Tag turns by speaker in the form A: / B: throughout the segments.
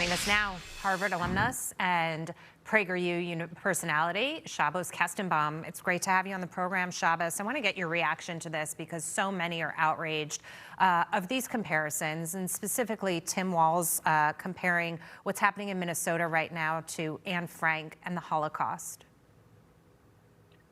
A: Joining us now, Harvard alumnus and PragerU personality, Shabbos Kestenbaum. It's great to have you on the program, Shabbos. I want to get your reaction to this because so many are outraged of these comparisons, and specifically Tim Walz comparing what's happening in Minnesota right now to Anne Frank and the Holocaust.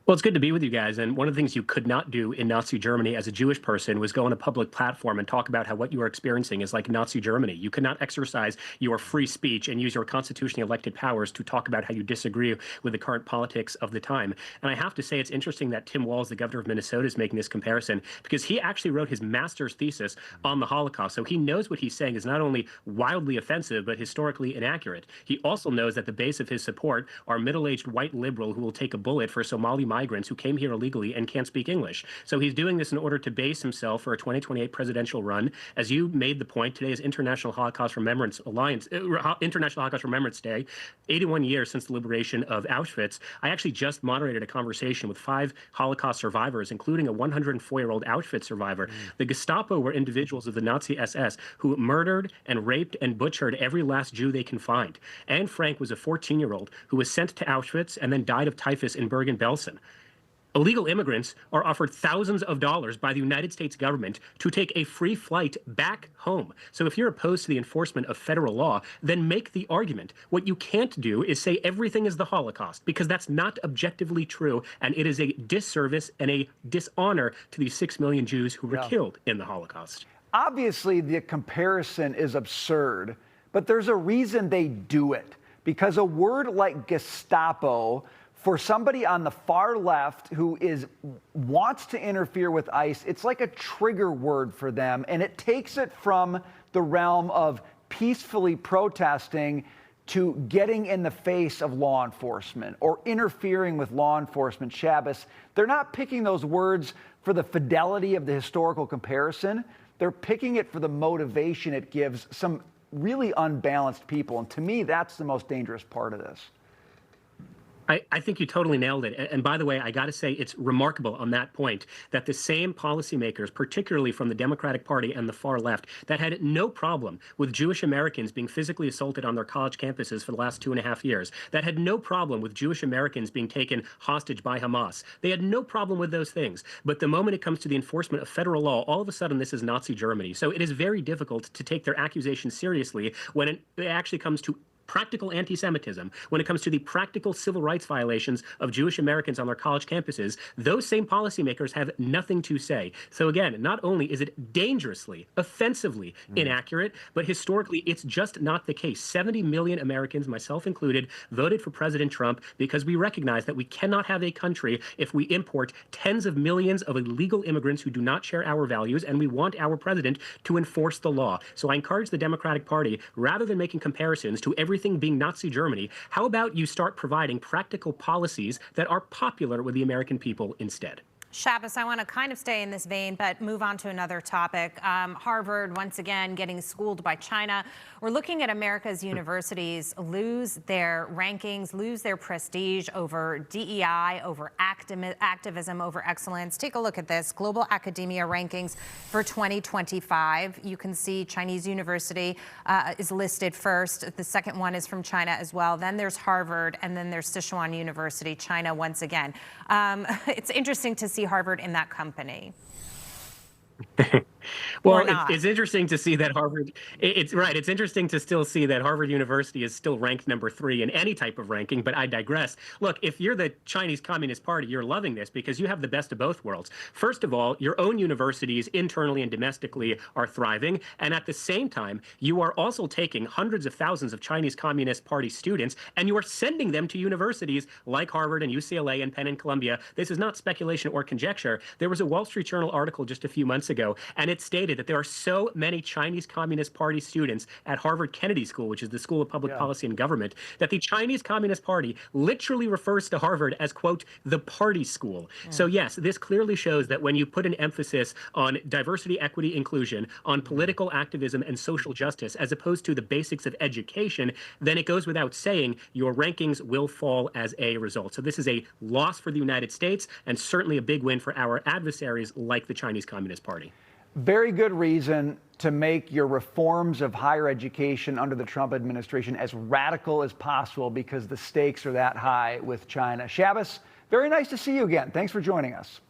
B: Well, it's good to be with you guys. And one of the things you could not do in Nazi Germany as a Jewish person was go on a public platform and talk about how what you are experiencing is like Nazi Germany. You cannot exercise your free speech and use your constitutionally elected powers to talk about how you disagree with the current politics of the time. And I have to say, it's interesting that Tim Walz, the governor of Minnesota, is making this comparison because he actually wrote his master's thesis on the Holocaust. So he knows what he's saying is not only wildly offensive, but historically inaccurate. He also knows that the base of his support are middle-aged white liberal who will take a bullet for Somali migrants who came here illegally and can't speak English. So he's doing this in order to base himself for a 2028 presidential run. As you made the point, today is International Holocaust Remembrance International Holocaust Remembrance Day, 81 years since the liberation of Auschwitz. I actually just moderated a conversation with 5 Holocaust survivors, including a 104-year-old Auschwitz survivor. The Gestapo were individuals of the Nazi SS who murdered and raped and butchered every last Jew they can find. Anne Frank was a 14-year-old who was sent to Auschwitz and then died of typhus in Bergen-Belsen. Illegal immigrants are offered thousands of dollars by the United States government to take a free flight back home. So if you're opposed to the enforcement of federal law, then make the argument. What you can't do is say everything is the Holocaust, because that's not objectively true, and it is a disservice and a dishonor to these 6 million Jews who were killed in the Holocaust.
C: Obviously, the comparison is absurd, but there's a reason they do it. Because a word like Gestapo, for somebody on the far left who wants to interfere with ICE, it's like a trigger word for them, and it takes it from the realm of peacefully protesting to getting in the face of law enforcement or interfering with law enforcement. Shabbos, they're not picking those words for the fidelity of the historical comparison. They're picking it for the motivation it gives some really unbalanced people, and to me, that's the most dangerous part of this.
B: I think you totally nailed it. And by the way, I got to say, it's remarkable on that point that the same policymakers, particularly from the Democratic Party and the far left, that had no problem with Jewish Americans being physically assaulted on their college campuses for the last 2.5 years, that had no problem with Jewish Americans being taken hostage by Hamas. They had no problem with those things. But the moment it comes to the enforcement of federal law, all of a sudden this is Nazi Germany. So it is very difficult to take their accusations seriously when it actually comes to practical anti-Semitism, when it comes to the practical civil rights violations of Jewish Americans on their college campuses. Those same policymakers have nothing to say. So again, not only is it dangerously, offensively inaccurate, but historically it's just not the case. 70 million Americans, myself included, voted for President Trump because we recognize that we cannot have a country if we import tens of millions of illegal immigrants who do not share our values, and we want our president to enforce the law. So I encourage the Democratic Party, rather than making comparisons to everything being Nazi Germany, how about you start providing practical policies that are popular with the American people instead?
A: Shabbos, I want to kind of stay in this vein, but move on to another topic. Harvard, once again, getting schooled by China. We're looking at America's universities lose their rankings, lose their prestige over DEI, over activism, over excellence. Take a look at this. Global Academia rankings for 2025. You can see Chinese University is listed first. The second one is from China as well. Then there's Harvard, and then there's Sichuan University, China once again. It's interesting to see Harvard in that company.
B: Well, it's interesting to see that Harvard, it's right, it's interesting to still see that Harvard University is still ranked number 3 in any type of ranking, but I digress. Look, if you're the Chinese Communist Party, you're loving this because you have the best of both worlds. First of all, your own universities internally and domestically are thriving, and at the same time, you are also taking hundreds of thousands of Chinese Communist Party students, and you are sending them to universities like Harvard and UCLA and Penn and Columbia. This is not speculation or conjecture. There was a Wall Street Journal article just a few months ago, and it stated that there are so many Chinese Communist Party students at Harvard Kennedy School, which is the School of Public Policy and Government, that the Chinese Communist Party literally refers to Harvard as, quote, the party school. So yes, this clearly shows that when you put an emphasis on diversity, equity, inclusion, on political activism and social justice, as opposed to the basics of education, then it goes without saying your rankings will fall as a result. So this is a loss for the United States and certainly a big win for our adversaries like the Chinese Communist Party.
C: Very good reason to make your reforms of higher education under the Trump administration as radical as possible because the stakes are that high with China. Shabbos, very nice to see you again. Thanks for joining us.